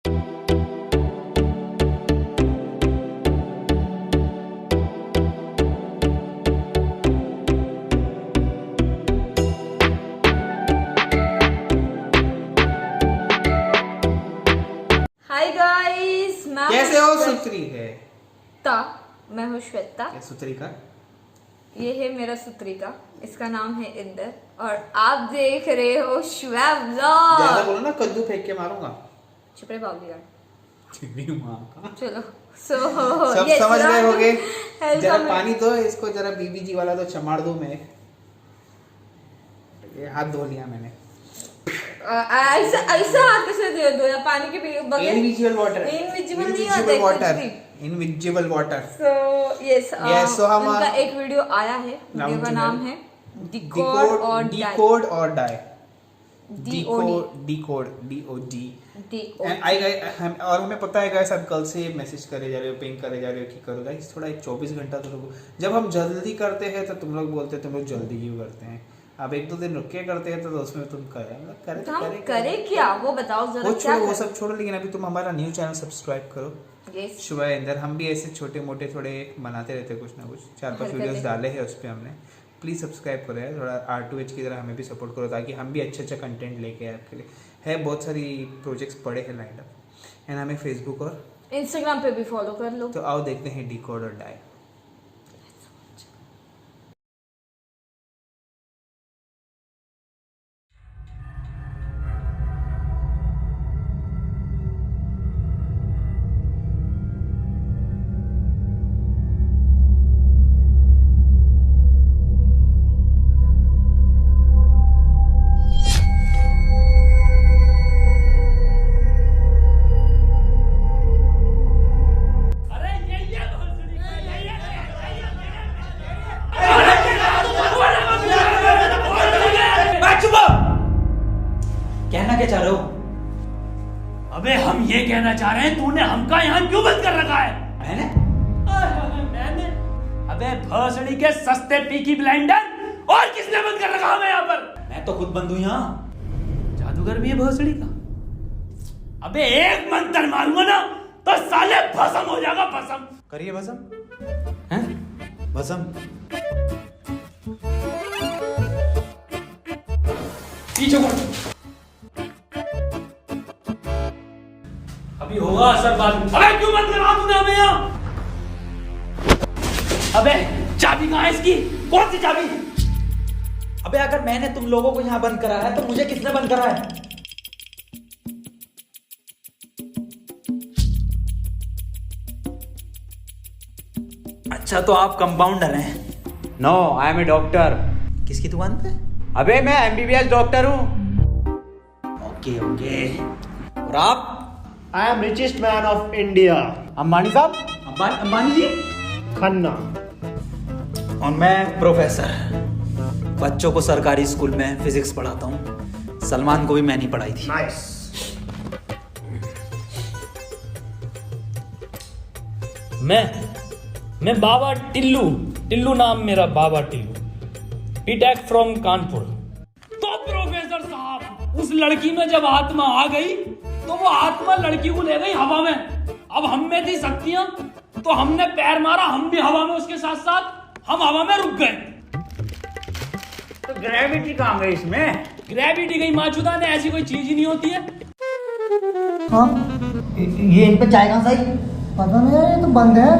Hi guys, मैं कैसे हो सुत्री है? मैं हूँ श्वेता। सुत्री का ये है मेरा सुत्री का, इसका नाम है इंदर और आप देख रहे हो श्वेब व्लॉग। ज्यादा बोलो ना, कद्दू फेंक के मारूंगा। चुप रहे बाबू यार। चलो सब समझ गए होगे। जरा पानी दो इसको, जरा बीबीजी वाला तो चमाड़ दो। मैं ये हाथ धो लिया मैंने। ऐसा ऐसा हाथ से दे दो या पानी के बगैर। इनविजिबल वाटर, इनविजिबल नहीं होता water, invisible water. So yes, so हम उनका एक वीडियो आया है। वीडियो का नाम है डिकोड और डाई। डिकोड और डाई। और हमें पता है गाइस, आप कल से मैसेज करे जा रहे हो, पिंग करे जा रहे हो कि करो गाइस थोड़ा 24 घंटा तो रुको। जब हम जल्दी करते हैं तो तुम लोग बोलते हैं तुम लोग जल्दी क्यों करते हैं। अब 1-2 दिन रुक के करते हैं तो उसमें तुम करे क्या वो बताओ जरा। वो सब छोड़ो, लेकिन अभी तुम हमारा न्यू चैनल सब्सक्राइब करो। शुभ इंदर। हम भी ऐसे छोटे मोटे थोड़े बनाते रहते हैं, कुछ ना कुछ 4-5 वीडियोस डाले हैं उस पर हमने। प्लीज़ सब्सक्राइब करो यार, थोड़ा R2H की तरह हमें भी सपोर्ट करो ताकि हम भी अच्छा कंटेंट लेके आए आपके लिए। है बहुत सारी प्रोजेक्ट्स पड़े हैं लाइंड अप। एंड हमें फेसबुक और इंस्टाग्राम पे भी फॉलो कर लो। तो आओ देखते हैं डिकोड और डाई। कहना क्या चाह रहे हो? अबे हम ये कहना चाह रहे हैं तूने हमका यहाँ क्यों बंद कर रखा है? मैंने अबे भोसड़ी के सस्ते पीकी ब्लेंडर, और किसने बंद कर रखा हमें यहाँ पर? मैं तो खुद बंद हूँ यहाँ। जादूगर भी है भोसड़ी का। अबे एक मंत्र मारूंगा ना तो साले भस्म हो जाएगा, भस्म। करिए भस्म। हैं? भस्म। पीछे मुड़। अभी होगा असर बाद में। अबे क्यों बंद करा तूने हमें यहाँ? अबे चाबी कहाँ है इसकी? कौन सी चाबी? अबे अगर मैंने तुम लोगों को यहाँ बंद करा है तो मुझे किसने बंद करा है? अच्छा तो आप कंपाउंडर हैं? No, I am a doctor. किसकी दुकान पे? अबे मैं MBBS डॉक्टर हूँ। Okay okay. और आप? I am richest man of India, Ambani साहब। अंबानी जी? खन्ना। और मैं प्रोफेसर, बच्चों को सरकारी स्कूल में फिजिक्स पढ़ाता हूँ। सलमान को भी मैंने पढ़ाई थी। नाइस। मैं बाबा टिल्लू नाम मेरा, बाबा टिल्लू, बीटेक फ्रॉम कानपुर। तो प्रोफेसर साहब, उस लड़की में जब आत्मा आ गई तो वो आत्मा लड़की को ले गई हवा में। अब हम में थी शक्तियां तो हमने पैर मारा, हम भी हवा में उसके साथ साथ, हम हवा में रुक गए। तो ग्रेविटी कहाँ गई इसमें? ग्रेविटी गई माचुदा ने, ऐसी कोई चीज ही नहीं होती है। हाँ, ये इन पे चाय कहाँ से आई? पता नहीं यार, ये तो बंद है।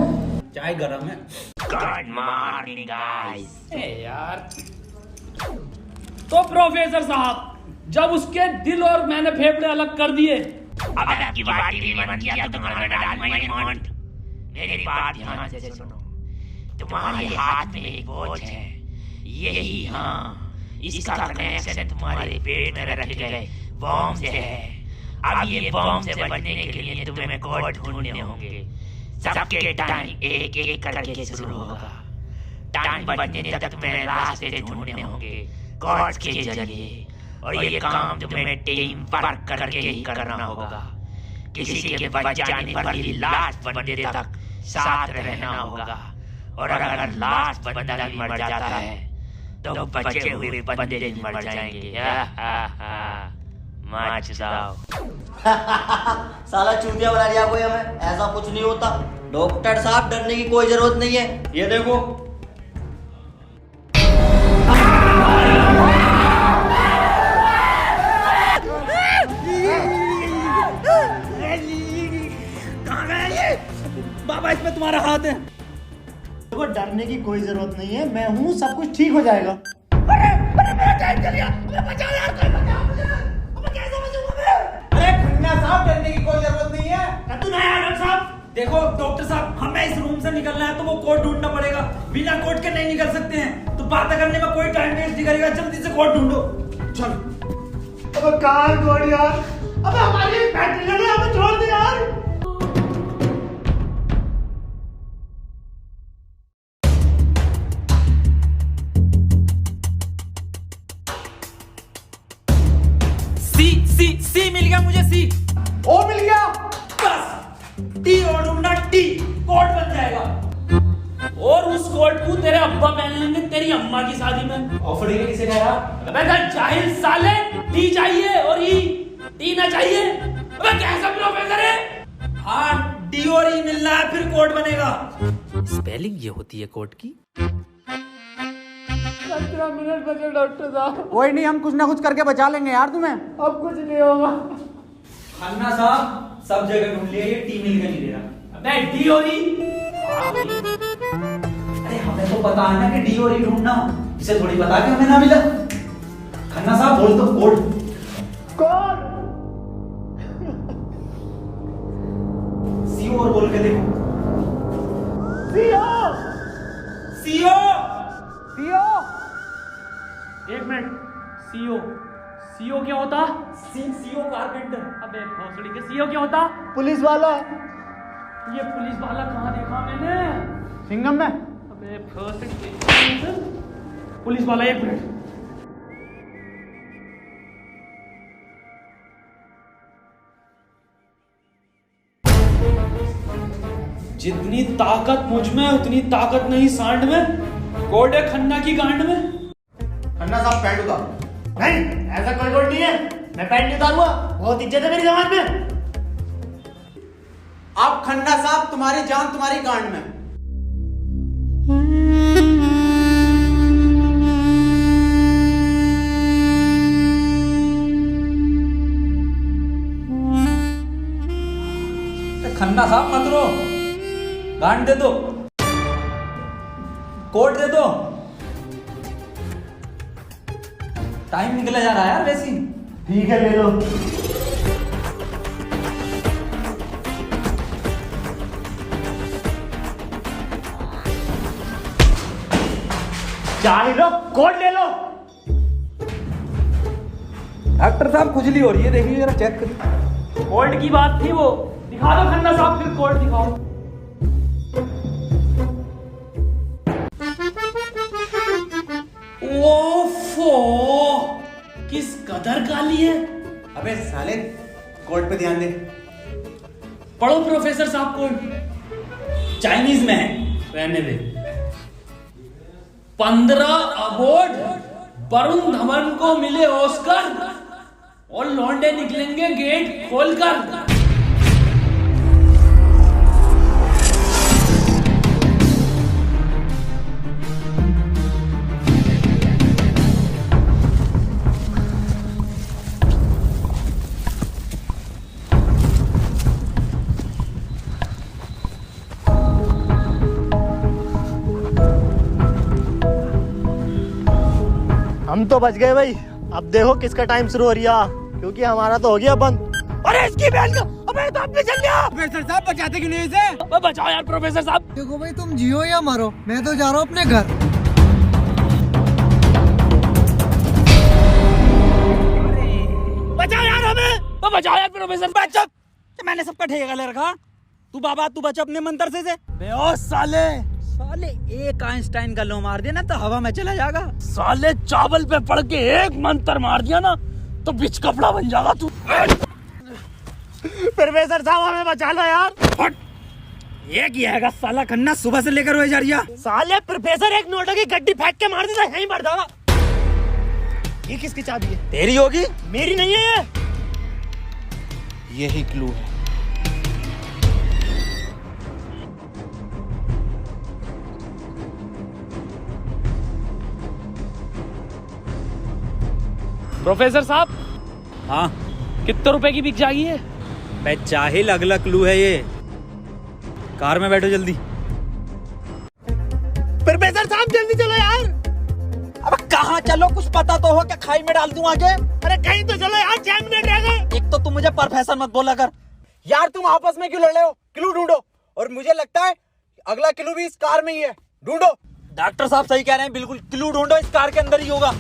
चाय गरम है। Good morning guys. यार तो प्रोफेसर साहब, जब उसके दिल और मैंने फेफड़े अलग कर दिए, अब आपकी बात नहीं मन किया तो तुम्हारा डालूंगा ये मॉन्ट। मेरी बात ध्यान से सुनो। तुम्हारे हाथ में एक बोझ है, यही हाँ, इसका कनेक्शन तुम्हारे पेट में रखे गए बॉम्ब से है। अब ये बॉम्ब से बचने के लिए तुम्हें कोड ढूंढने होंगे। सबके टाइम एक एक करके शुरू होगा। टाइम बचने तक तुम्हें रास्ते ढूंढने होंगे कोड्स के जरिए, और ये काम तुम्हें टीम वर्क करके ही करना होगा। किसी के बच जाने पर भी लास्ट बंदे तक साथ रहना होगा, और अगर लास्ट बंदा भी मर जाता है तो बचे हुए बंदे भी मर जाएंगे। माँ चुदाओ। साला चूतिया बना दिया कोई हमें, ऐसा कुछ नहीं होता। डॉक्टर साहब डरने की कोई जरूरत नहीं है, ये देखो। बाबा इसमें तुम्हारा हाथ है। देखो डरने की कोई जरूरत नहीं है, मैं हूँ, सब कुछ ठीक हो जाएगा। साहब डरने की कोई जरूरत नहीं है। तू नहीं डॉक्टर साहब। देखो डॉक्टर साहब, हमें इस रूम से निकलना है तो वो कोड ढूंढना पड़ेगा। बिना कोड के नहीं निकल सकते हैं, तो बातें करने में कोई टाइम वेस्ट नहीं करेगा। जल्दी से कोड ढूंढो। चलो। अब कहाँ कोड यार? अब हमारी फैक्ट्री लगे, हमें छोड़ दे यार। सी मिल गया मुझे। सी ओ मिल गया। बस टी और ढूंढना, टी कोड बन जाएगा। और उस कोट को तेरे अब्बा पहन लेंगे तेरी अम्मा की शादी में। ऑफर डे किसे कह रहा? अबे जाहिल साले, टी चाहिए और ई टी ना चाहिए। अबे कैसा प्रोफेसर है? हाँ डी और ई मिलना है, फिर कोड बनेगा। स्पेलिंग ये होती है कोड की। 15 मिनट बचे डॉक्टर साहब। कोई नहीं, हम कुछ ना कुछ करके बचा लेंगे यार तुम्हें। अब कुछ नहीं होगा। खन्ना साहब सब जगह ढूंढ लिया, ये टी मिल के नहीं दे रहा। अबे डी और ई। अरे हमें तो पता है ना कि डी और ई ढूंढना, इसे थोड़ी पता कि हमें ना मिला। खन्ना साहब बोल तो कोड। कौन? सीओ और बोल के देखो। सीओ। CO CO. एक मिनट, सीओ सीओ क्या होता? CO carpenter. अबे भोसड़ी के सीओ क्या होता? पुलिस वाला। ये पुलिस वाला कहाँ देखा मैंने? सिंघम में। अबे भोसड़ी के पुलिस वाला। एक मिनट, जितनी ताकत मुझ में उतनी ताकत नहीं सांड में। कोड है खन्ना की गांड में। खन्ना साहब पैंट उतार। नहीं, ऐसा कोई कोड नहीं है, मैं पैंट नहीं उतारूंगा, बहुत इज्जत है मेरी जमात में। आप खन्ना साहब, तुम्हारी जान तुम्हारी गांड में। खन्ना साहब मत रो, गांड दे दो, कोड दे दो। टाइम निकला जा रहा है यार वैसे ही। ठीक है, ले लो। चाहे लो, कोड ले लो। डॉक्टर साहब खुजली हो रही है, देखिए जरा चेक करिए। कोड की बात थी वो। दिखा दो खन्ना साहब, फिर कोड दिखाओ। ओफो, किस कदर काली है। अबे साले, कोड पे ध्यान दे। पढ़ो प्रोफेसर साहब कोड। चाइनीज में है, रहने दे। 15 अवार्ड वरुण धवन को मिले ऑस्कर, और लौंडे निकलेंगे गेट खोलकर। हम तो बच गए भाई। अब देखो किसका टाइम शुरू हो रहा, क्योंकि हमारा तो हो गया बंद। अरे इसकी बहन का, अबे तो अपने चल गया। प्रोफेसर साहब बचाते क्यों नहीं इसे? अबे बचाओ यार प्रोफेसर साहब। देखो भाई, तुम जियो या मरो, मैं तो जा रहा हूँ अपने घर। बचाओ यार हमें। तो बचाओ यार प्रोफेसर। बचा, मैंने सबका ठेका ले रखा। तू बाबा तू बचा अपने मंत्र से। बे साले, साले एक आइंस्टाइन का लो मार दिया ना तो हवा में चला जाएगा। साले चावल पे पड़ के एक मंत्र मार दिया ना तो बिच कपड़ा बन जाएगा तू। प्रोफेसर साहब हमें बचा लो यार। ये किया है साला खन्ना, सुबह से लेकर रोए जा रही है। साले प्रोफेसर एक नोटों की गड्डी फेंक के मार देता, यहीं बढ़ जाएगा। ये किसकी चाबी है? तेरी होगी। मेरी नहीं है ये। यही क्लू है। प्रोफेसर साहब, हाँ कितने रुपए की बिक जाएगी है? मैं जाहिल, अगला क्लू है ये। कार में बैठो जल्दी। प्रोफेसर साहब जल्दी चलो यार। अब कहाँ चलो, कुछ पता तो हो, क्या खाई में डाल दूं आगे? अरे कहीं तो चलो यार, 6 मिनट रह गए। एक तो तुम मुझे प्रोफेसर मत बोला कर। यार तुम आपस में क्यों लड़ रहे हो? क्लू ढूंढो। और मुझे लगता है अगला क्लू भी इस कार में ही है, ढूंढो। डॉक्टर साहब सही कह रहे हैं, बिल्कुल क्लू ढूंढो, इस कार के अंदर ही होगा।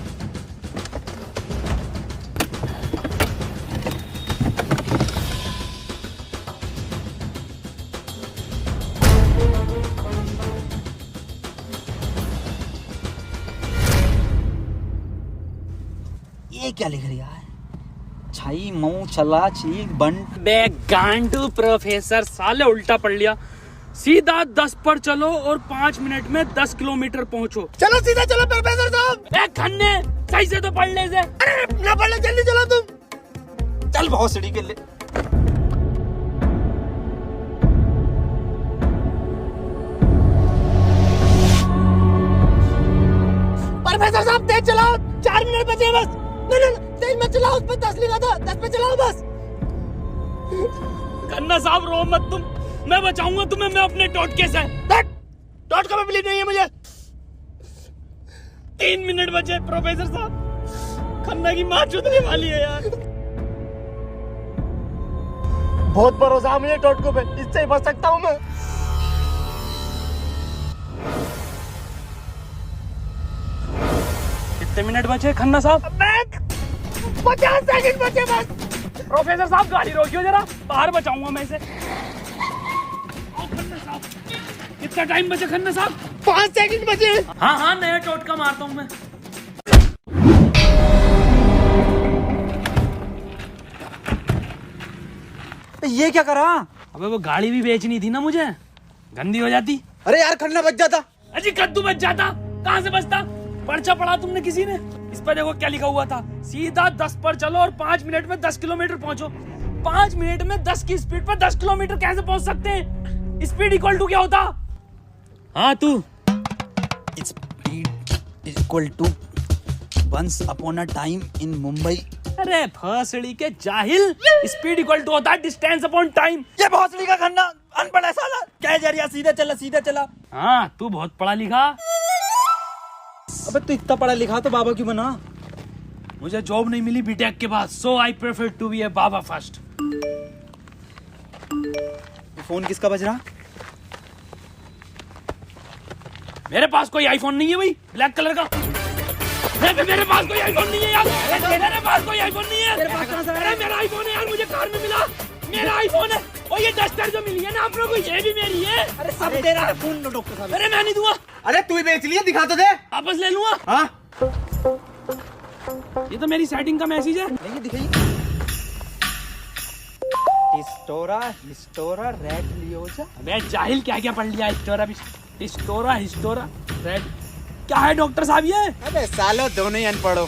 ये क्या लिख रही है? छाई मऊ चला चीक बंट। बे गांडू प्रोफेसर, साले उल्टा पढ़ लिया। सीधा 10 पर चलो और 5 मिनट में 10 किलोमीटर पहुंचो। चलो सीधा चलो प्रोफेसर साहब। ए खन्ने, सही से तो पढ़ ले से। अरे ना पढ़ ले, जल्दी चलो तुम। चल बहुत सीढ़ी के ले। प्रोफेसर साहब तेज चलाओ, 4 मिनट बचे बस। नहीं तेज मत चलाओ, उस पर 10 लिखा था, 10 पे चलाओ बस। खन्ना साहब रो मत तुम, मैं बचाऊंगा तुम्हें, मैं अपने टोटके से। टोटका में बिलीव नहीं है मुझे। 3 मिनट बचे प्रोफेसर साहब, खन्ना की माँ चुदने वाली है यार। बहुत भरोसा है मुझे टोटको पे, इससे ही बच सकता हूँ मैं। कितने मिनट बचे खन्ना साहब? 50 सेकंड बचे बस। प्रोफेसर साहब गाड़ी रोकियो जरा, बाहर बचाऊंगा मैं इसे। खन्ना साहब, कितना टाइम बचा खन्ना साहब? 5 सेकंड बचे। हाँ हाँ, नया टोटका मारता हूँ मैं। ये क्या करा? अबे वो गाड़ी भी बेचनी थी ना मुझे, गंदी हो जाती। अरे यार खन्ना बच जाता। अजी कद्दू बच जाता, कहाँ से बचता? पर्चा पढ़ा तुमने किसी ने? इस पर देखो क्या लिखा हुआ था, सीधा 10 पर चलो और 5 मिनट में 10 किलोमीटर पहुंचो। 5 मिनट में 10 की स्पीड पर 10 किलोमीटर कैसे पहुंच सकते हैं? स्पीड इक्वल टू क्या होता? हाँ तू। Speed equal to once upon a time in Mumbai. अरे फसड़ी के जाहिल, स्पीड इक्वल टू होता है डिस्टेंस अपॉन टाइम। ये भोसड़ी का खन्ना अनपढ़ है साला, क्या जरिया? सीधा चला सीधा चला। हाँ तू बहुत पढ़ा लिखा। अबे तू इतना पढ़ा लिखा तो बाबा क्यों बना? मुझे जॉब नहीं मिली बीटेक के बाद, so I prefer to be a baba first. Phone किसका बज रहा? मेरे पास कोई आईफोन नहीं है भाई, ब्लैक कलर का। मेरे पास कोई आईफोन नहीं है यार, मेरे पास कोई आईफोन नहीं है। अरे मेरा आईफोन है यार, मुझे कार में मिला, मेरा आईफोन है। और ये डस्टर जो मिली है ना आप लोगों को, ये भी मेरी है। अरे सब तेरा है, फोन लो डॉक्टर साहब। अरे मैं नहीं दूंगा, अरे तू ही बेच लिया, दिखा तो दे। वापस ले लूंगा। हाँ ये तो मेरी सेटिंग का मैसेज है। नहीं दिखाई। हिस्टोरा रेड लियोजा। अबे जाहिल, क्या क्या पढ़ लिया? हिस्टोरा रेड क्या है डॉक्टर साहब ये? अबे सालो दोनों ही अनपढ़ हो।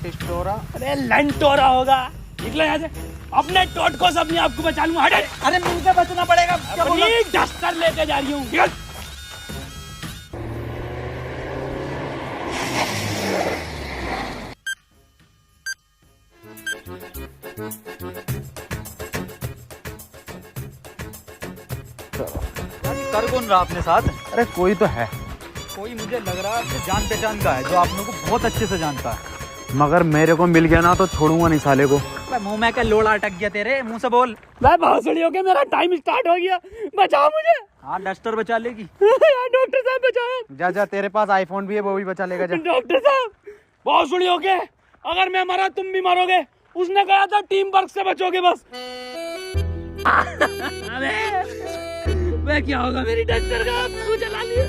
टिस्टोरा। अरे लंटोरा होगा। निकलो यहाँ से, अपने टोटको से अपने आप को बचा लूंगा। हट। अरे मुझे बचना पड़ेगा। क्या बोला? अपनी डस्टर लेके जा रही हूँ। कर कौन रहा अपने साथ? अरे कोई तो है, कोई मुझे लग रहा है जान पहचान का है, जो आप लोगों को बहुत अच्छे से जानता है। मगर मेरे को मिल गया ना तो छोड़ूंगा नहीं साले को। मुंह में क्या लोड़ा अटक गया तेरे मुंह से बोल। मैं भोसड़ी हो गया, मेरा टाइम स्टार्ट हो गया, बचाओ मुझे। हाँ डस्टर बचा लेगी। यार डॉक्टर साहब बचाओ। जा जा, तेरे पास आईफोन भी है, वो भी बचा लेगा। जा डॉक्टर साहब, भोसड़ी हो गए, अगर मैं मरा तुम भी मरोगे। उसने कहा था टीम वर्क से बचोगे बस। मैं क्या होगा मेरी डस्टर का, आपको जला लिया।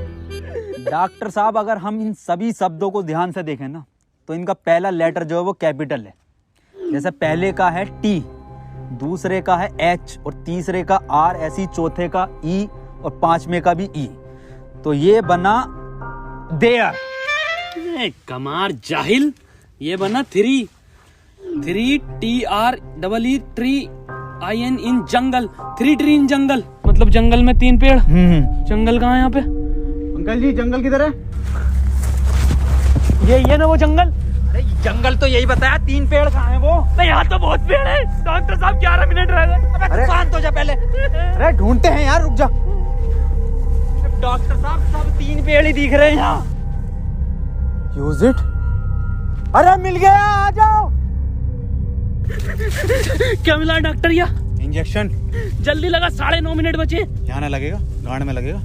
डॉक्टर साहब अगर हम इन सभी शब्दों को ध्यान से देखें ना, तो इनका पहला लेटर जो है वो कैपिटल है। जैसे पहले का है टी, दूसरे का है एच और तीसरे का आर, ऐसी चौथे का ई और पांचवें का भी ई। तो ये बना देयर। कमार जाहिल, ये बना 3। 3TREE tree IN in jungle, 3 tree in jungle, मतलब जंगल में 3 पेड़। जंगल कहाँ है यहाँ पे? अंकल जी जंगल किधर है? ये ना वो जंगल। अरे जंगल तो यही बताया, 3 पेड़ कहाँ है वो? नहीं, यहाँ तो बहुत पेड़ है। डॉक्टर साहब 11 मिनट रह गए। अबे शांत हो जा पहले। अरे ढूंढते हैं यार, रुक जा। डॉक्टर साहब सब 3 पेड़ ही दिख रहे हैं यहाँ। Use it. अरे मिल गया, आ जाओ। क्या मिला डॉक्टर? या इंजेक्शन जल्दी लगा, 9.5 मिनट बचे। यहाँ ना लगेगा, गांड में लगेगा।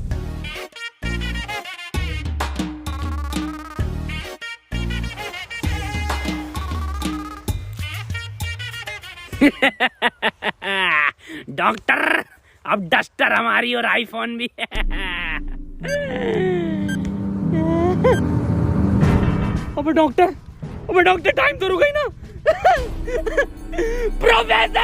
डॉक्टर, अब डस्टर हमारी और आईफोन भी है। अबे डॉक्टर टाइम तो रुक गई ना। प्रोफेसर!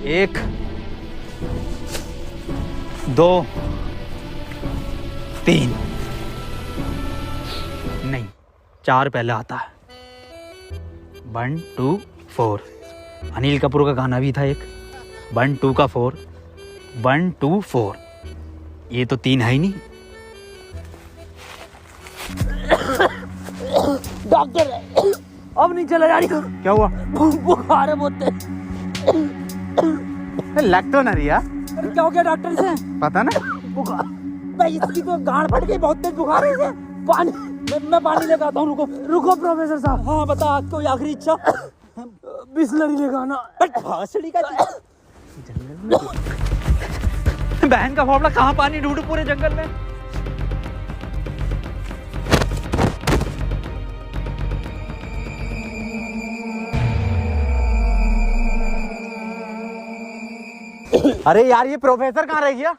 1 2 3 नहीं, 4 पहले आता है। 1 2 4। अनिल कपूर का गाना भी था एक, 1 2 का 4, 1 2 4। ये तो 3 है ही नहीं। डॉक्टर अब नहीं चला जा रही। क्या हुआ? बुखार है बहुत। लग तो ना रही यार। अरे क्या हो गया डॉक्टर से? पता ना। बुखार भाई, इसकी तो गांड फट गई, बहुत तेज बुखार है इसे। पानी, मैं पानी लेकर आता हूँ। रुको प्रोफेसर साहब। हाँ बता, कोई आखिरी इच्छा? बिस्लरी लेगाना। भाषणी का बहन का फावड़ा, कहाँ पानी ढूंढूं पूरे जंगल में? अरे यार, ये प्रोफेसर कहाँ रह गया?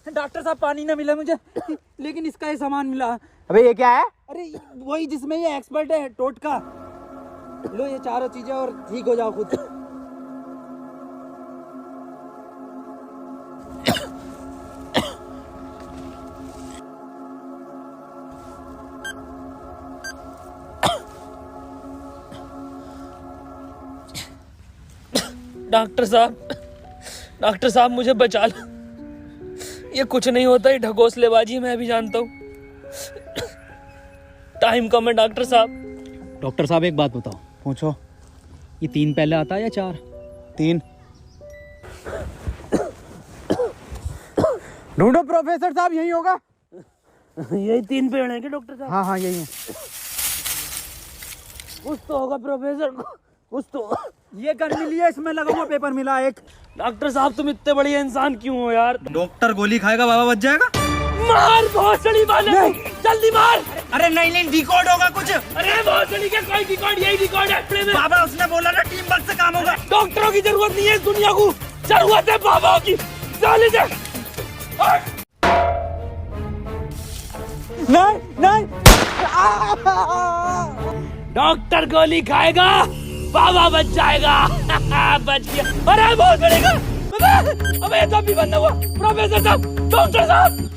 डॉक्टर साहब पानी ना मिला मुझे, लेकिन इसका ये सामान मिला। अबे ये क्या है? अरे वही जिसमें ये एक्सपर्ट है, टोटका। लो ये चारों चीजें और ठीक हो जाओ खुद। डॉक्टर साहब मुझे बचा लो। ये कुछ नहीं होता, ये ढकोसलेबाजी मैं भी जानता हूँ। टाइम कम है डॉक्टर साहब। डॉक्टर साहब एक बात बताओ। पूछो। ये 3 पहले आता है या 4? 3। ढूंढो प्रोफेसर साहब, यही होगा। यही 3 पेड़ हैं क्या डॉक्टर साहब? हाँ हाँ यही है। कुछ तो होगा प्रोफेसर, कुछ तो। ये गन मिली है, इसमें लगा हुआ पेपर मिला एक। डॉक्टर साहब तुम इतने बड़े इंसान क्यों हो यार? डॉक्टर गोली खाएगा, बाबा बच जाएगा। मार भोसड़ी वाले, जल्दी मार। अरे नहीं, डिकोड होगा कुछ। अरे भोसड़ी के कोई डिकोड, यही डिकोड है अपने में। बाबा उसने बोला ना, टीम वर्क से काम होगा। डॉक्टरों की जरूरत नहीं है इस दुनिया को, जरूरत है बाबाओं की। चल इधर। नहीं। डॉक्टर गोली खाएगा, बाबा बच जाएगा। बच गया। अरे बहुत बड़ेगा। अबे ये तो अभी बंद हुआ। प्रोफेसर साहब, डॉक्टर साहब,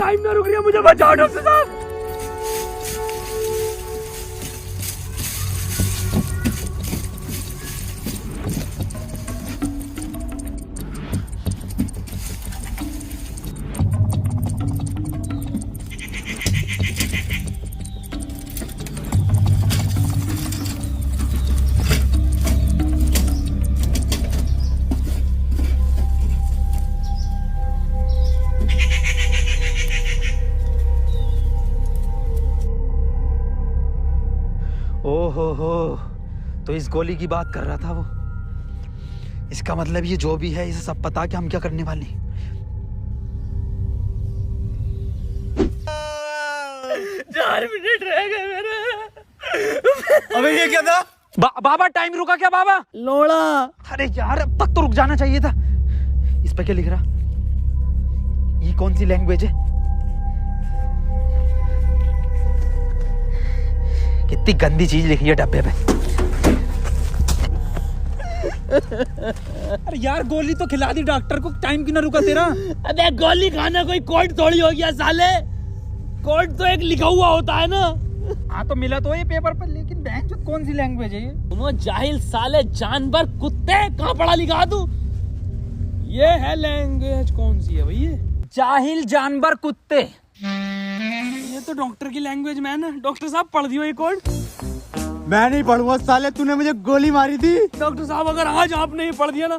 टाइम ना रुक रही है, मुझे बचाओ डॉक्टर साहब। ओहो, तो इस गोली की बात कर रहा था वो। इसका मतलब ये जो भी है, इसे सब पता कि हम क्या करने वाले हैं। 4 मिनट रह गए मेरे। अबे ये क्या था? बाबा टाइम रुका क्या बाबा? लोड़ा। अरे यार, अब तक तो रुक जाना चाहिए था। इस पे क्या लिख रहा? ये कौन सी लैंग्वेज है? कितनी गंदी चीज लिखी है डब्बे पे। अरे यार गोली तो खिला दी डॉक्टर को, टाइम क्यों ना रुका तेरा? अबे गोली खाना कोई कोड थोड़ी हो गया साले, कोड तो एक लिखा हुआ होता है ना। हाँ तो मिला तो ये पेपर पर, लेकिन बैंक कौन सी लैंग्वेज है ये? तुम जाहिल साले जानवर कुत्ते, कहाँ पढ़ा लिखा तू? ये है लैंग्वेज कौन सी है भाई ये? जाहिल जानवर कुत्ते। ये तो डॉक्टर की लैंग्वेज में है ना। डॉक्टर साहब पढ़ दियो ये कोड। मैं नहीं पढ़ूंगा साले, तूने मुझे गोली मारी थी। डॉक्टर साहब अगर आज आपने ये पढ़ दिया ना,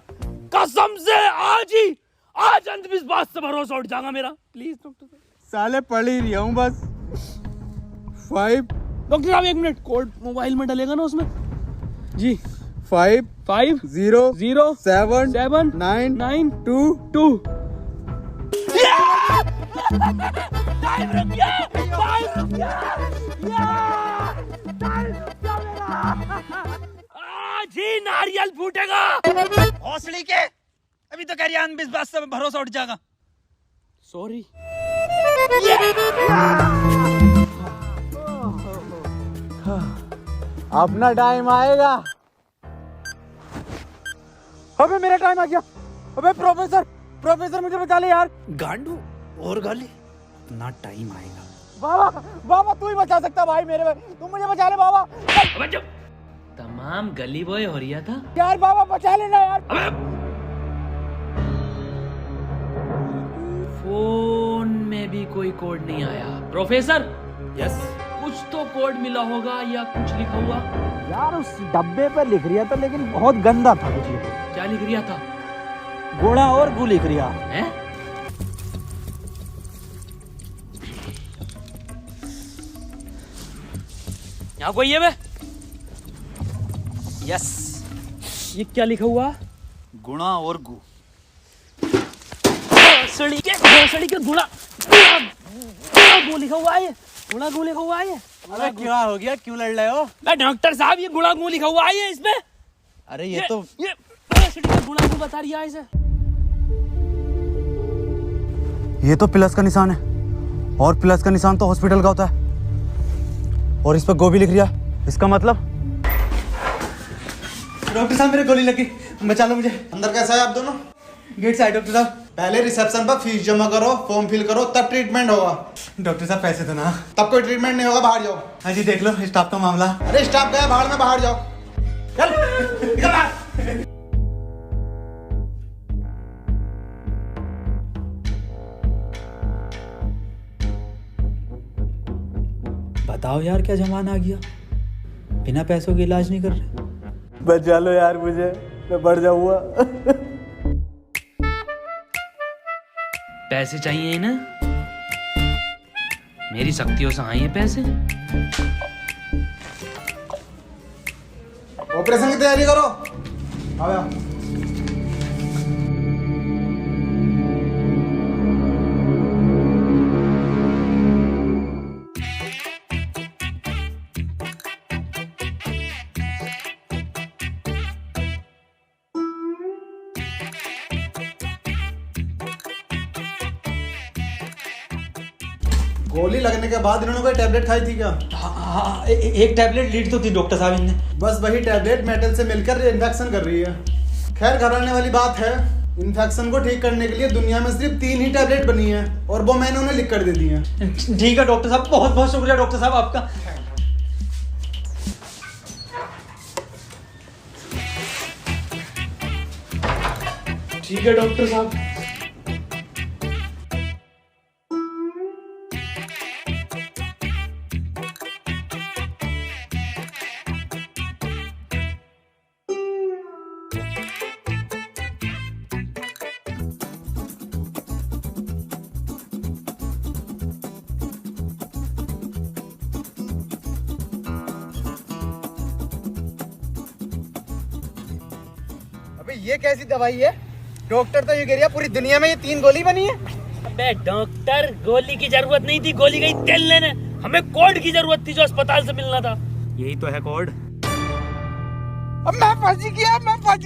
कसम से आज अंधविश्वास से भरोसा उठ जाएगा मेरा। प्लीज डॉक्टर साहब। साले पढ़ ही रहा हूँ बस। 5 डॉक्टर साहब 1 मिनट, कोड मोबाइल में डलेगा ना उसमें जी? 5 5 0 0 7 7 9 9 2 2। टाइम रुक गया, टाइम रुक गया, टाइम रुक गया मेरा। आज ही नारियल फूटेगा। हौसली के, अभी तो कह रही अंधविश्वास से भरोसा उठ जाएगा। सॉरी। अपना टाइम आएगा। अबे मेरा टाइम आ गया। अबे प्रोफेसर मुझे बचा ले यार। गांडू और गाली, अपना टाइम आएगा। बाबा तू ही बचा सकता भाई मेरे, तू मुझे बचा ले बाबा। अबे जब तमाम गली बॉय हो रहा था यार बाबा बचा लेना यार। अबे फोन में भी कोई कोड नहीं आया। प्रोफेसर यस, कुछ तो कोड मिला होगा या कुछ लिखा हुआ? यार उस डब्बे पर लिख रिया था, लेकिन बहुत गंदा था कुछ लिखा। क्या लिख रिया था? गोड़ा और गु लिख रिया हैं? यहाँ कोई है बे? यस, ये क्या लिखा हुआ? गुणा और गु। भोसड़ी के गुणा गु लिखा हुआ है। गुणा गु लिखा हुआ है। अरे क्या हो गया, क्यों लड़ रहे हो? मैं डॉक्टर साहब ये गुणा गु लिखा हुआ है इसमें। अरे ये भोसड़ी के गुणा गु बता रही है इसे। ये तो प्लस का निशान है, और प्लस का निशान तो हॉस्पिटल का होता है, और इस पर गोभी लिख रिया, इसका मतलब? डॉक्टर साहब मेरे गोली लगी, बचा लो मुझे। अंदर कैसा है आप दोनों? गेट से आए डॉक्टर साहब। पहले रिसेप्शन पर फीस जमा करो, फॉर्म फिल करो, तब ट्रीटमेंट होगा। डॉक्टर साहब पैसे तो ना। तब कोई ट्रीटमेंट नहीं होगा, बाहर जाओ। हाँ जी देख लो स्टाफ का मामला। अरे स्टाफ गया बाहर में, बाहर जाओ। चल निकल बाहर। बताओ यार क्या जमाना आ गया, बिना पैसों के इलाज नहीं कर रहे। बचा लो यार मुझे, मैं बढ़ जाऊंगा। पैसे चाहिए ना? मेरी शक्तियों से आए हैं पैसे। ऑपरेशन की तैयारी करो। आओ। गोली लगने के बाद इन्होंने कोई टैबलेट खाई थी क्या? हाँ एक टैबलेट लीड तो थी डॉक्टर साहब इनने। बस वही टैबलेट मेटल से मिलकर इन्फेक्शन कर रही है। खैर घबराने वाली बात है, इन्फेक्शन को ठीक करने के लिए दुनिया में सिर्फ 3 ही टैबलेट बनी है, और वो मैंने उन्हें लिख कर दे दी है। ठीक है डॉक्टर साहब, बहुत बहुत शुक्रिया डॉक्टर साहब आपका। ठीक है डॉक्टर साहब। अबे ये कैसी दवाई है? डॉक्टर तो ये कह रहा पूरी दुनिया में ये 3 गोली बनी है। अबे डॉक्टर, गोली की जरूरत नहीं थी, गोली गई तेल लेने। हमें कोड की जरूरत थी जो अस्पताल से मिलना था। यही तो है कोड। अब मैं फंस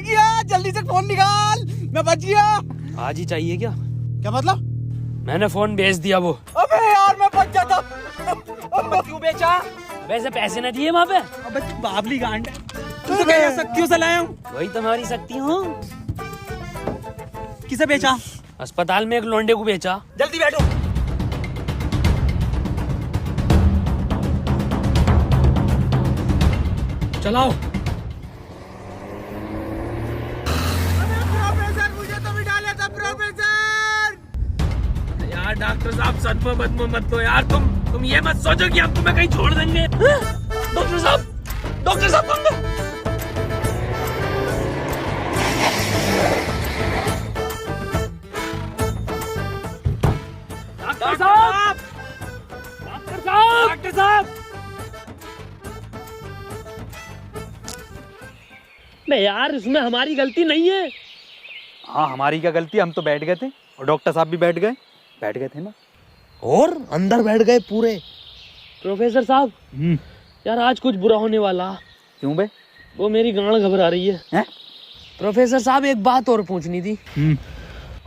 गया, जल्दी से फोन निकाल, मैं बच गया। आज ही चाहिए क्या? क्या मतलब? मैंने फोन भेज दिया वो। अबे यार मैं बच जाता। क्यों बेचा? वैसे पैसे न दिए वहाँ पे। अबे बाबली गांड, तू तो कह सकती हो, सलाया हूँ। वही तुम्हारी शक्ति हूँ। किसे बेचा? अस्पताल में एक लोंडे को बेचा। जल्दी बैठो। चलाओ। यार डॉक्टर साहब सदमा बदमा मत लो यार, तुम ये मत सोचो कि अब तुम्हें कहीं छोड़ देंगे। डॉक्टर साहब तुम डॉक्टर साहब नहीं यार, इसमें हमारी गलती नहीं है। हाँ हमारी क्या गलती, हम तो बैठ गए थे और डॉक्टर साहब भी बैठ गए थे ना। और अंदर बैठ गए पूरे। प्रोफेसर साहब यार आज कुछ बुरा होने वाला। क्यों बे? वो मेरी गांड घबरा रही है। प्रोफेसर साहब एक बात और पूछनी थी।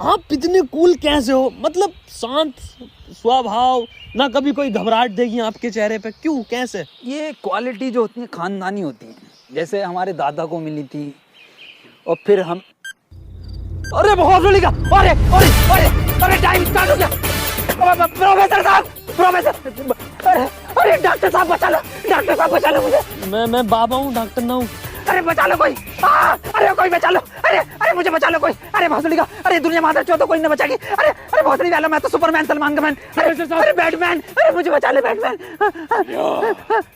आप इतने कूल कैसे हो, मतलब शांत स्वभाव, ना कभी कोई घबराहट देगी आपके चेहरे पे, क्यों कैसे? ये क्वालिटी जो होती है खानदानी होती है, जैसे हमारे दादा को मिली थी और फिर हम। अरे बहुत जोली का, अरे अरे अरे अरे टाइम स्टार्ट हो गया। प्रोफेसर साहब, प्रोफेसर, अरे डॉक्टर साहब बचा लो मुझे। मैं बाबा हूँ, डॉक्टर ना हूँ। अरे बचा लो कोई, अरे कोई बचा लो, अरे मुझे बचा लो कोई। अरे भोसड़ी का, अरे दुनिया मादर चो तो कोई न बचाएगी। अरे भोसड़ी वाला, मैं तो सुपरमैन, सलमान का मैन। अरे बैटमैन, अरे मुझे बचा ले बैटमैन।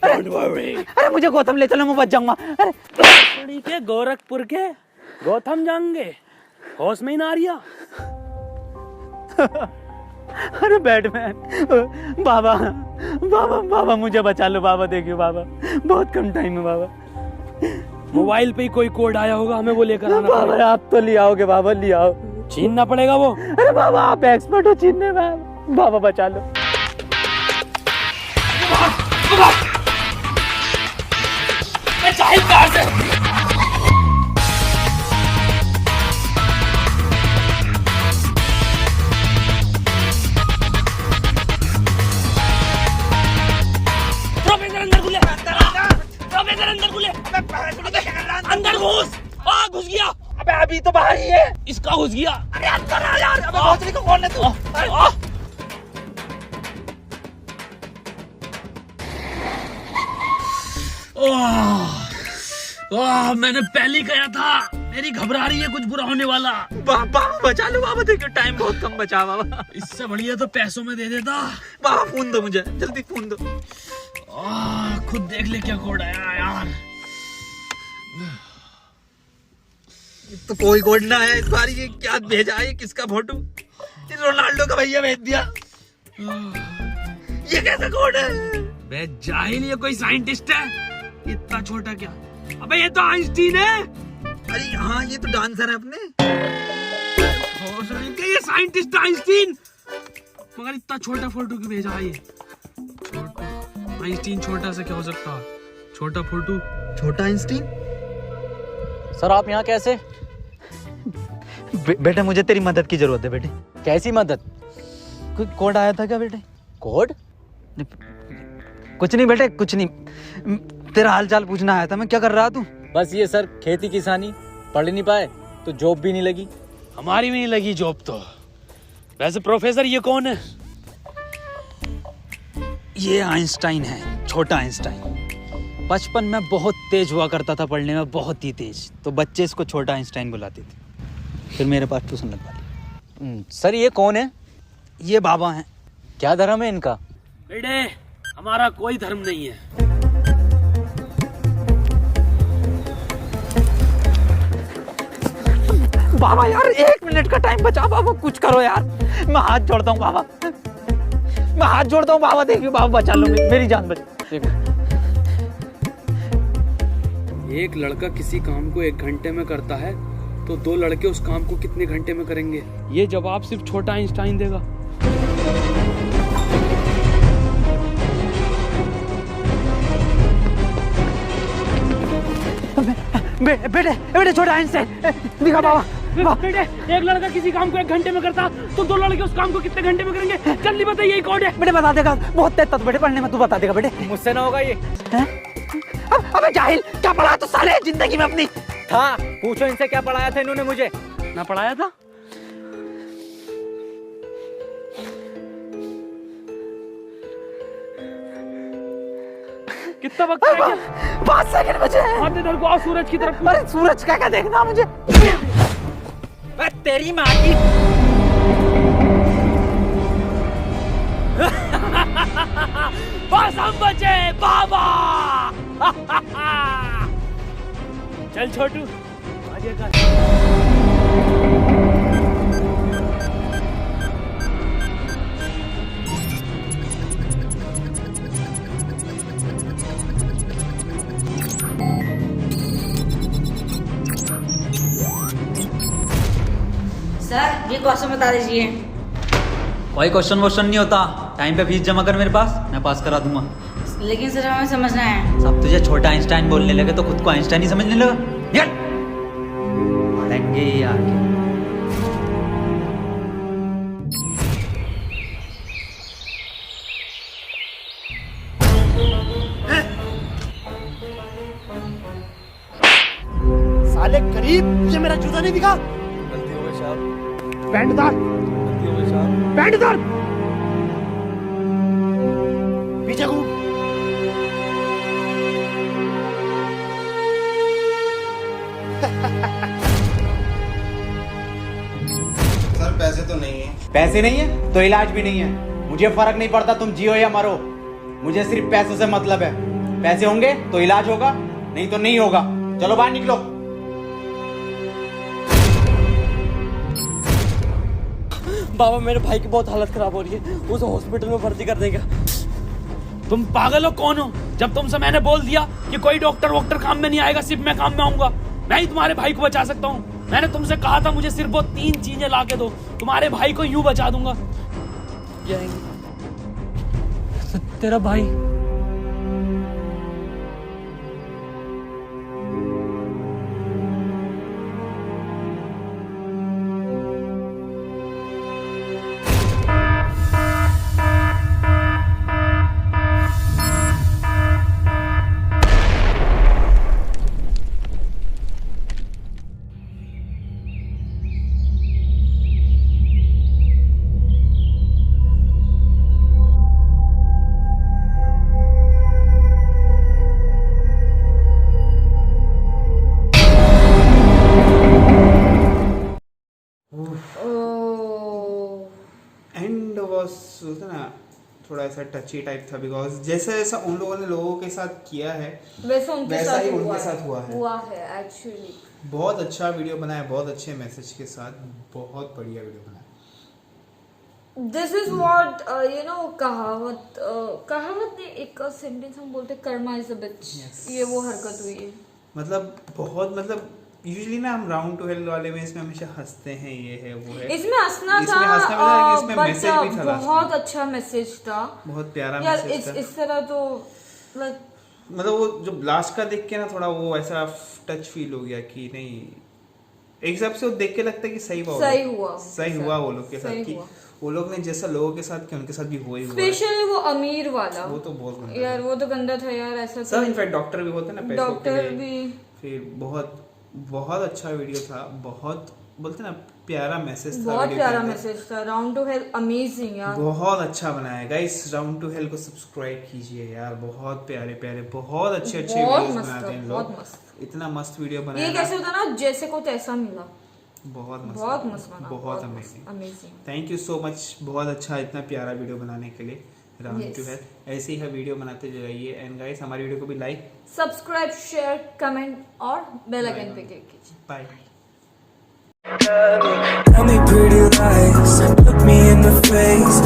अरे मुझे गौतम ले चलो, मैं बच जाऊंगा। अरे के गोरखपुर के गौतम जाएंगे, होश में ही ना रिया। अरे बैटमैन, बाबा मुझे बचा लो बाबा, देखियो बाबा बहुत कम टाइम है बाबा। मोबाइल पे ही कोई कोड आया होगा, हमें वो लेकर आना बाबा पड़ेगा। आप तो ले आओगे बाबा, ले आओ। छीनना पड़ेगा वो। अरे बाबा आप एक्सपर्ट हो छीनने में, बाबा बचा लो। अंदर घुस गया। अबे अभी तो बाहर ही है। इसका घुस गया। अरे अंदर आ यार, अबे भोसड़ी को खोलने तू। मैंने पहले ही कहा था, मेरी घबरा रही है, कुछ बुरा होने वाला। बाबा बचा लो बाबा, देखो टाइम बहुत कम बचा बाबा। इससे बढ़िया तो पैसों में दे देता। बाबा फोन दो मुझे, जल्दी फोन दो। खुद देख ले क्या कोड आया यार। तो कोई कोड ना है इस बार, ये क्या भेजा है, किसका फोटो? रोनाल्डो का भैया भेज दिया। ये कैसा कोड है? बे जाहिल, ये कोई साइंटिस्ट है? इतना छोटा क्या? अबे ये तो आइंस्टीन है। अरे हाँ ये तो डांसर है अपने। ये साइंटिस्ट आइंस्टीन, मगर इतना छोटा फोटो क्यों भेजा है? ये छोटा आइंस्टीन, छोटा से क्या हो सकता है? छोटा फोटो, छोटा आइंस्टीन। सर आप यहाँ कैसे? बेटे मुझे तेरी मदद की जरूरत है बेटे। कैसी मदद? कोई कोड आया था क्या बेटे? कोड? कुछ नहीं बेटे, कुछ नहीं, तेरा हाल चाल पूछना आया था मैं। क्या कर रहा तू? बस ये सर, खेती किसानी, पढ़ नहीं पाए तो जॉब भी नहीं लगी। हमारी भी नहीं लगी जॉब तो। वैसे प्रोफेसर ये कौन है? ये आइंस्टाइन है, छोटा आइंस्टाइन। बचपन में बहुत तेज हुआ करता था पढ़ने में, बहुत ही तेज, तो बच्चे इसको छोटा आइंस्टाइन बुलाते थे। फिर मेरे पास ट्यूशन लगवा दी। सर ये कौन है? ये बाबा हैं। क्या धर्म है इनका? बेटे हमारा कोई धर्म नहीं है। बाबा यार 1 मिनट का टाइम बचा बाबा, कुछ करो यार, मैं हाथ जोड़ता हूँ बाबा, मैं हाथ जोड़ता हूँ बाबा, देखिए बाबा बचा लो, मेरी जान बचा। एक लड़का किसी काम को 1 घंटे में करता है तो 2 लड़के उस काम को कितने घंटे में करेंगे? ये जवाब सिर्फ छोटा आइंस्टाइन देगा। बेटे छोटा आइंस्टाइन दिखा बाबा। बेटे एक लड़का किसी काम को 1 घंटे में करता तो 2 लड़के उस काम को कितने घंटे में करेंगे? जल्दी बताइए, यही कोड है। बेटे बता देगा, बहुत तेज था बेटे पढ़ने में, तू बता देगा बेटे। मुझसे ना होगा ये। अबे जाहिल, क्या पढ़ा तू साले जिंदगी में अपनी? हाँ पूछो इनसे क्या पढ़ाया था इन्होंने मुझे। ना पढ़ाया था? कितना वक्त है क्या? 5 सेकंड बचे हैं। हाथ इधर को आओ, सूरज की तरफ। अरे सूरज का क्या देखना मुझे? तेरी माँ की। बस हम बचे बाबा। चल छोटू, आगे कर। सर ये क्वेश्चन बता दीजिए। कोई क्वेश्चन वोश्चन नहीं होता, टाइम पे फीस जमा कर मेरे पास, मैं पास करा दूंगा। लेकिन सर हमें समझना है। सब तुझे छोटा आइंस्टाइन बोलने लगे तो खुद को आइंस्टाइन ही समझने लगा। यार पढ़ेंगे यार। साले गरीब, तुझे मेरा जूता नहीं दिखा? गलती हो गई साहब। पैंट उतार। गलती हो गई साहब। पैंट उतार। पीछे घूम। सर पैसे तो नहीं है। पैसे नहीं है तो इलाज भी नहीं है। मुझे फर्क नहीं पड़ता तुम जियो या मरो, मुझे सिर्फ पैसों से मतलब है। पैसे होंगे तो इलाज होगा, नहीं तो नहीं होगा। चलो बाहर निकलो। बाबा मेरे भाई की बहुत हालत खराब हो रही है, उसे हॉस्पिटल में भर्ती कर देगा। तुम पागल हो कौन हो? जब तुमसे मैंने बोल दिया कि कोई डॉक्टर वॉक्टर काम में नहीं आएगा, सिर्फ मैं काम में आऊंगा। मैं ही तुम्हारे भाई को बचा सकता हूँ। मैंने तुमसे कहा था मुझे सिर्फ वो 3 चीजें ला के दो, तुम्हारे भाई को यूं बचा दूंगा। तेरा भाई एंड वॉज ना थोड़ा ऐसा टची टाइप था, बिकॉज जैसा जैसा उन लोगों ने लोगों के साथ किया है वैसा उनके वैसा साथ ही उनके साथ हुआ है एक्चुअली। बहुत अच्छा वीडियो बनाया, बहुत अच्छे मैसेज के साथ, बहुत बढ़िया वीडियो बनाया। This is what you know, कहावत ने एक सेंटेंस हम बोलते कर्मा इज अ बिच। ये वो हरकत हुई है। मतलब यूजुअली ना हम राउंड टू हेल वाले में इसमें हमेशा हंसते हैं, ये है वो है। इसमें हंसना था, इसमें मैसेज भी था, बहुत अच्छा मैसेज था, बहुत प्यारा यार। मैसेज था। इस तरह तो मतलब वो जो लास्ट का देख के ना थोड़ा वो ऐसा टच फील हो गया कि नहीं, एक हिसाब से वो देख के लगता है कि सही हुआ वो लोग के साथ, कि वो लोग ने जैसा लोगों के साथ किया उनके साथ भी हुआ ही हुआ। स्पेशली वो अमीर वाला, वो तो बहुत गंदा यार, वो तो गंदा था यार। ऐसा सब इनफैक्ट डॉक्टर भी होते हैं ना, पैसों डॉक्टर के लिए। भी। फिर बहुत अच्छा वीडियो था, बहुत बोलते ना प्यारा मैसेज था, बहुत प्यारा मैसेज था। राउंड टू हेल अमेजिंग यार, बहुत अच्छा बनाया गाइस। राउंड टू हेल को सब्सक्राइब कीजिए यार, बहुत प्यारे बहुत अच्छे वीडियोस बनाते हैं लोग। इतना मस्त वीडियो बनाया। ये कैसे होता ना, जैसे को तैसा मिला। बहुत मस्त बना, बहुत amazing. Thank you so much, बहुत अच्छा इतना प्यारा वीडियो बनाने के लिए। राउंड टू हेल ऐसे ही वीडियो बनाते जाइए। एंड गाइस हमारी वीडियो को भी लाइक, सब्सक्राइब, शेयर, कमेंट और बेल आइकन पे क्लिक कीजिए। Bye. Tell me pretty lies, look me in the face.